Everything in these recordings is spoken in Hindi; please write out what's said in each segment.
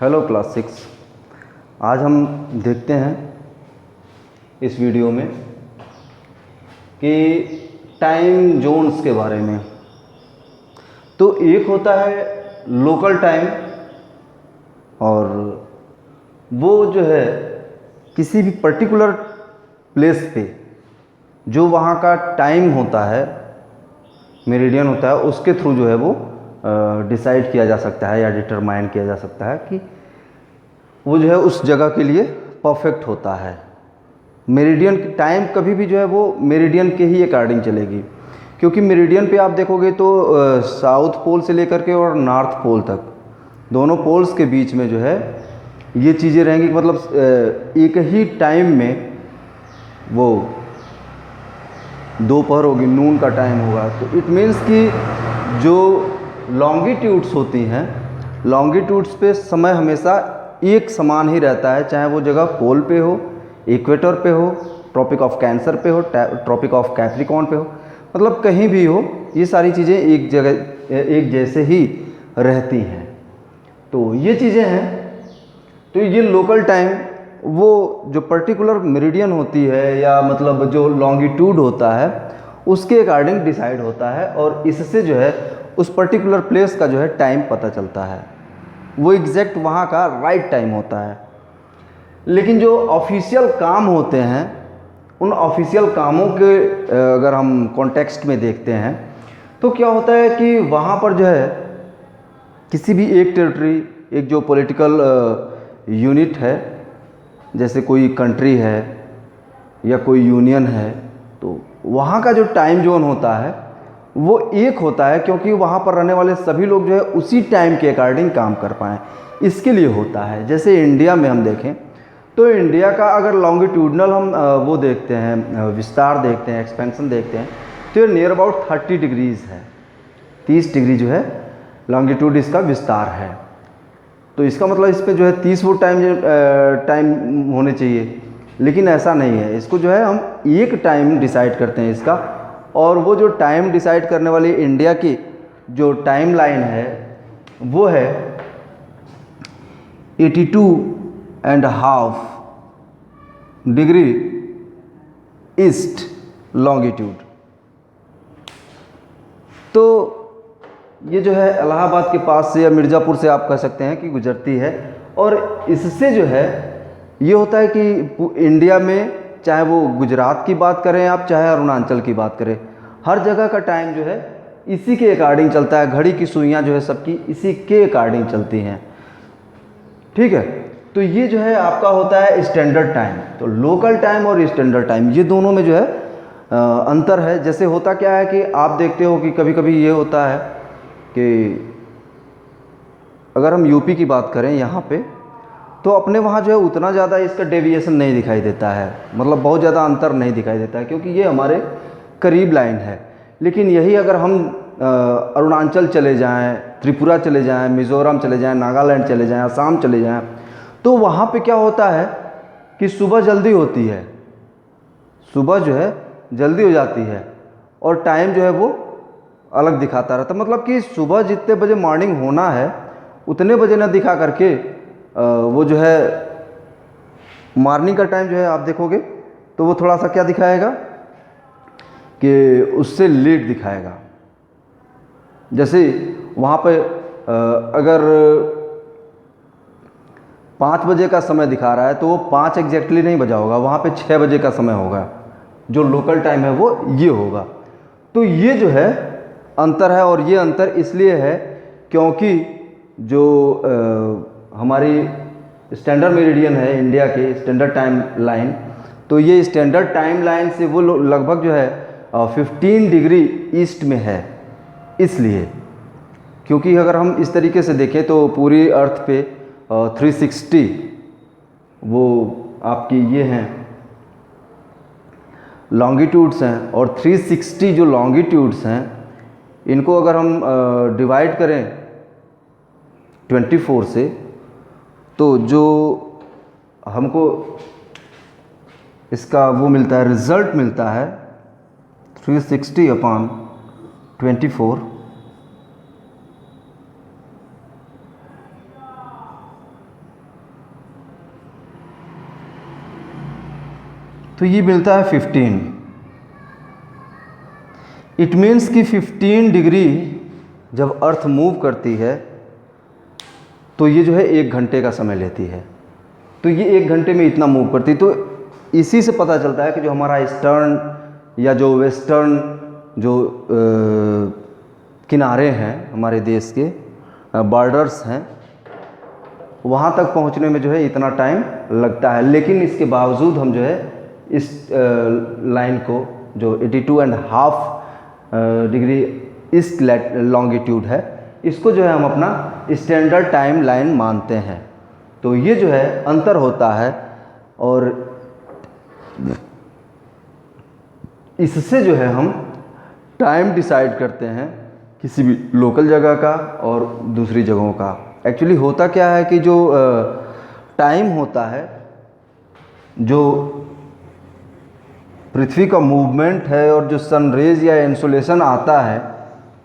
Hello class 6। आज हम देखते हैं इस वीडियो में कि टाइम जोन्स के बारे में। तो एक होता है लोकल टाइम, और वो जो है किसी भी पर्टिकुलर प्लेस पे जो वहाँ का टाइम होता है, मेरिडियन होता है, उसके थ्रू जो है वो डिसाइड किया जा सकता है या डिटरमाइन किया जा सकता है कि वो जो है उस जगह के लिए परफेक्ट होता है। मेरिडियन की टाइम कभी भी जो है वो मेरिडियन के ही अकॉर्डिंग चलेगी, क्योंकि मेरिडियन पे आप देखोगे तो साउथ पोल से लेकर के और नॉर्थ पोल तक दोनों पोल्स के बीच में जो है ये चीज़ें रहेंगी। मतलब एक ही टाइम में वो दोपहर होगी, नून का टाइम होगा। तो इट मीन्स कि जो लॉन्गिट्यूड्स होती हैं, लॉन्गिट्यूड्स पे समय हमेशा एक समान ही रहता है, चाहे वो जगह पोल पे हो, इक्वेटर पे हो, ट्रॉपिक ऑफ कैंसर पे हो, ट्रॉपिक ऑफ कैप्रिकॉर्न पे हो, मतलब कहीं भी हो, ये सारी चीज़ें एक जगह एक जैसे ही रहती हैं। तो ये चीज़ें हैं। तो ये लोकल टाइम वो जो पर्टिकुलर मेरिडियन होती है या मतलब जो लॉन्गिट्यूड होता है उसके अकॉर्डिंग डिसाइड होता है, और इससे जो है उस पर्टिकुलर प्लेस का जो है टाइम पता चलता है, वो एग्जैक्ट वहाँ का राइट टाइम होता है। लेकिन जो ऑफिशियल काम होते हैं, उन ऑफिशियल कामों के अगर हम कॉन्टेक्स्ट में देखते हैं तो क्या होता है कि वहाँ पर जो है किसी भी एक टेरिटरी, एक जो पॉलिटिकल यूनिट है, जैसे कोई कंट्री है या कोई यूनियन है, तो वहाँ का जो टाइम जोन होता है वो एक होता है, क्योंकि वहाँ पर रहने वाले सभी लोग जो है उसी टाइम के अकॉर्डिंग काम कर पाएँ, इसके लिए होता है। जैसे इंडिया में हम देखें तो इंडिया का अगर लॉन्गिट्यूडनल हम वो देखते हैं, विस्तार देखते हैं, एक्सपेंशन देखते हैं, तो ये नियर अबाउट 30 डिग्रीज़ है। 30 डिग्री जो है लॉन्गिट्यूड इसका विस्तार है। तो इसका मतलब इस पर जो है 30 वो टाइम होने चाहिए, लेकिन ऐसा नहीं है। इसको जो है हम एक टाइम डिसाइड करते हैं इसका, और वो जो टाइम डिसाइड करने वाली इंडिया की जो टाइम लाइन है वो है 82.5 डिग्री ईस्ट लॉन्गिट्यूड। तो ये जो है इलाहाबाद के पास से या मिर्ज़ापुर से आप कह सकते हैं कि गुजरती है, और इससे जो है ये होता है कि इंडिया में चाहे वो गुजरात की बात करें आप, चाहे अरुणाचल की बात करें, हर जगह का टाइम जो है इसी के अकॉर्डिंग चलता है। घड़ी की सुइयाँ जो है सबकी इसी के अकॉर्डिंग चलती हैं, ठीक है। तो ये जो है आपका होता है स्टैंडर्ड टाइम। तो लोकल टाइम और स्टैंडर्ड टाइम ये दोनों में जो है अंतर है। जैसे होता क्या है कि आप देखते हो कि कभी कभी ये होता है कि अगर हम यूपी की बात करें यहाँ पे, तो अपने वहाँ जो है उतना ज़्यादा इसका डेविएशन नहीं दिखाई देता है, मतलब बहुत ज़्यादा अंतर नहीं दिखाई देता है, क्योंकि ये हमारे करीब लाइन है। लेकिन यही अगर हम अरुणाचल चले जाएं, त्रिपुरा चले जाएं, मिज़ोरम चले जाएं, नागालैंड चले जाएं, असम चले जाएं, तो वहाँ पे क्या होता है कि सुबह जल्दी होती है, सुबह जो है जल्दी हो जाती है, और टाइम जो है वो अलग दिखाता रहता है। मतलब कि सुबह जितने बजे मॉर्निंग होना है उतने बजे ना दिखा करके वो जो है मॉर्निंग का टाइम जो है आप देखोगे तो वो थोड़ा सा क्या दिखाएगा कि उससे लेट दिखाएगा। जैसे वहाँ पे अगर 5 बजे का समय दिखा रहा है तो वो 5 एग्जैक्टली नहीं बजा होगा, वहाँ पे 6 बजे का समय होगा, जो लोकल टाइम है वो ये होगा। तो ये जो है अंतर है, और ये अंतर इसलिए है क्योंकि जो हमारी स्टैंडर्ड मेरिडियन है इंडिया के स्टैंडर्ड टाइम लाइन, तो ये स्टैंडर्ड टाइम लाइन से वो लगभग जो है 15 डिग्री ईस्ट में है। इसलिए क्योंकि अगर हम इस तरीके से देखें तो पूरी अर्थ पे 360 वो आपकी ये हैं लॉन्गिट्यूड्स हैं, और 360 जो लॉन्गिट्यूड्स हैं इनको अगर हम डिवाइड करें 24 से, तो जो हमको इसका वो मिलता है, रिज़ल्ट मिलता है 360/24 तो ये मिलता है 15। इट मीन्स कि 15 डिग्री जब अर्थ मूव करती है तो ये जो है 1 घंटे का समय लेती है। तो ये 1 घंटे में इतना मूव करती है। तो इसी से पता चलता है कि जो हमारा ईस्टर्न या जो वेस्टर्न जो किनारे हैं हमारे देश के बॉर्डर्स हैं, वहाँ तक पहुँचने में जो है इतना टाइम लगता है। लेकिन इसके बावजूद हम जो है इस लाइन को जो 82.5 डिग्री ईस्ट लॉन्गिट्यूड है, इसको जो है हम अपना स्टैंडर्ड टाइम लाइन मानते हैं। तो ये जो है अंतर होता है और इससे जो है हम टाइम डिसाइड करते हैं किसी भी लोकल जगह का और दूसरी जगहों का। एक्चुअली होता क्या है कि जो टाइम होता है, जो पृथ्वी का मूवमेंट है और जो सन रेज या इंसोलेशन आता है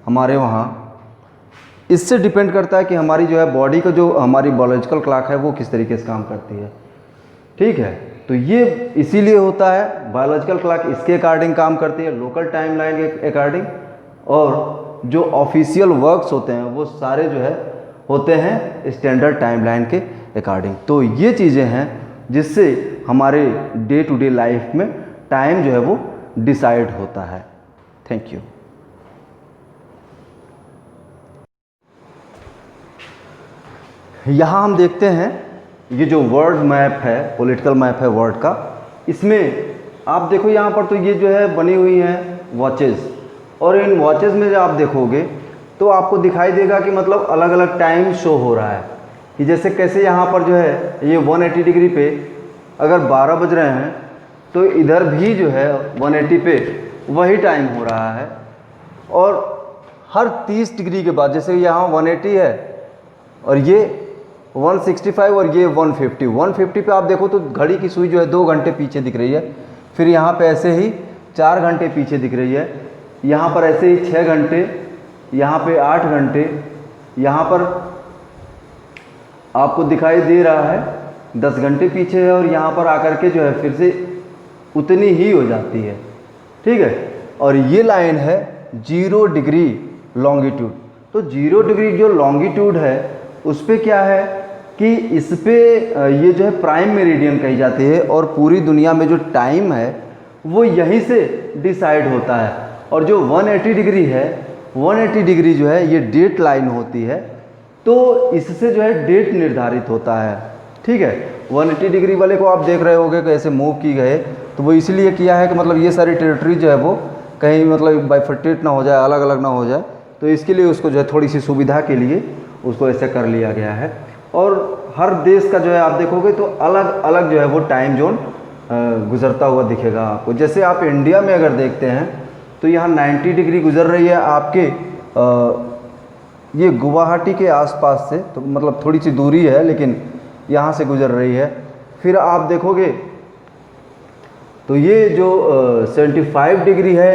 हमारे वहाँ, इससे डिपेंड करता है कि हमारी जो है बॉडी का जो हमारी बायोलॉजिकल क्लॉक है वो किस तरीके से काम करती है। ठीक है, तो ये इसीलिए होता है, बायोलॉजिकल क्लॉक इसके अकॉर्डिंग काम करती है, लोकल टाइम लाइन के अकॉर्डिंग। और जो ऑफिशियल वर्क्स होते हैं वो सारे जो है होते हैं स्टैंडर्ड टाइम लाइन के अकॉर्डिंग। तो ये चीज़ें हैं जिससे हमारे डे टू डे लाइफ में टाइम जो है वो डिसाइड होता है। Thank you. यहाँ हम देखते हैं ये जो वर्ल्ड मैप है, पॉलिटिकल मैप है वर्ल्ड का, इसमें आप देखो यहाँ पर तो ये जो है बनी हुई हैं वॉचेस, और इन वॉचेस में जब आप देखोगे तो आपको दिखाई देगा कि मतलब अलग अलग टाइम शो हो रहा है। कि जैसे कैसे यहाँ पर जो है ये 180 डिग्री पे अगर 12 बज रहे हैं तो इधर भी जो है 180 पे वही टाइम हो रहा है। और हर 30 डिग्री के बाद, जैसे यहाँ 180 है और ये 165 और ये 150 पे आप देखो तो घड़ी की सुई जो है 2 घंटे पीछे दिख रही है। फिर यहाँ पे ऐसे ही 4 घंटे पीछे दिख रही है, यहाँ पर ऐसे ही 6 घंटे, यहाँ पे 8 घंटे, यहाँ पर आपको दिखाई दे रहा है 10 घंटे पीछे है, और यहाँ पर आकर के जो है फिर से उतनी ही हो जाती है। ठीक है, और ये लाइन है 0 डिग्री लॉन्गिट्यूड। तो 0 डिग्री जो लॉन्गिट्यूड है उस पर क्या है कि इस पे ये जो है प्राइम मेरिडियन कही जाती है, और पूरी दुनिया में जो टाइम है वो यहीं से डिसाइड होता है। और जो 180 डिग्री है, 180 डिग्री जो है ये डेट लाइन होती है, तो इससे जो है डेट निर्धारित होता है। ठीक है, 180 डिग्री वाले को आप देख रहे होगे कैसे मूव की गए, तो वो इसलिए किया है कि मतलब ये सारी टेरिटरी जो है वो कहीं मतलब बाइफर्टेट ना हो जाए, अलग अलग ना हो जाए, तो इसके लिए उसको जो है थोड़ी सी सुविधा के लिए उसको ऐसे कर लिया गया है। और हर देश का जो है आप देखोगे तो अलग अलग जो है वो टाइम जोन गुजरता हुआ दिखेगा आपको। जैसे आप इंडिया में अगर देखते हैं तो यहाँ 90 डिग्री गुजर रही है आपके ये गुवाहाटी के आसपास से, तो मतलब थोड़ी सी दूरी है लेकिन यहाँ से गुजर रही है। फिर आप देखोगे तो ये जो 75 डिग्री है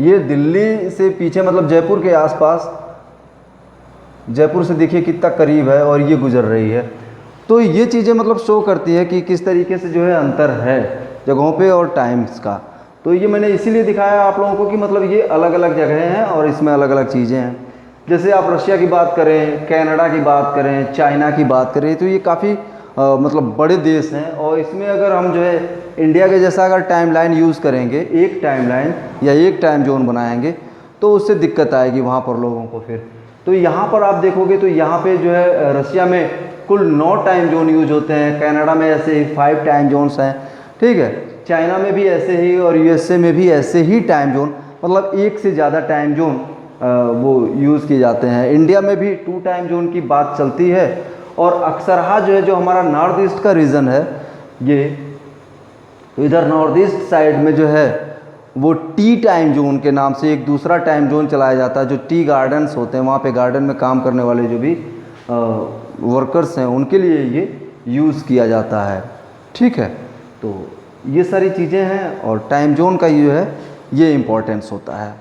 ये दिल्ली से पीछे, मतलब जयपुर के आसपास, जयपुर से देखिए कितना करीब है और ये गुजर रही है। तो ये चीज़ें मतलब शो करती है कि किस तरीके से जो है अंतर है जगहों पे और टाइम्स का। तो ये मैंने इसीलिए दिखाया आप लोगों को कि मतलब ये अलग अलग जगह हैं और इसमें अलग अलग चीज़ें हैं। जैसे आप रशिया की बात करें, कनाडा की बात करें, चाइना की बात करें, तो ये काफ़ी मतलब बड़े देश हैं। और इसमें अगर हम जो है इंडिया के जैसा अगर टाइम लाइन यूज़ करेंगे, एक टाइम लाइन या एक टाइम जोन बनाएंगे, तो उससे दिक्कत आएगी वहाँ पर लोगों को। फिर तो यहाँ पर आप देखोगे तो यहाँ पे जो है रशिया में कुल 9 टाइम जोन यूज होते हैं, कनाडा में ऐसे ही 5 टाइम जोन्स हैं। ठीक है, चाइना में भी ऐसे ही और यूएसए में भी ऐसे ही टाइम जोन, मतलब एक से ज़्यादा टाइम जोन वो यूज़ किए जाते हैं। इंडिया में भी 2 टाइम जोन की बात चलती है। और अक्सरहा जो है जो हमारा नॉर्थ ईस्ट का रीजन है, ये तो इधर नॉर्थ ईस्ट साइड में जो है वो टी टाइम जोन के नाम से एक दूसरा टाइम जोन चलाया जाता है। जो टी गार्डन्स होते हैं, वहाँ पे गार्डन में काम करने वाले जो भी वर्कर्स हैं उनके लिए ये यूज़ किया जाता है। ठीक है, तो ये सारी चीज़ें हैं और टाइम जोन का जो है ये इम्पोर्टेंस होता है।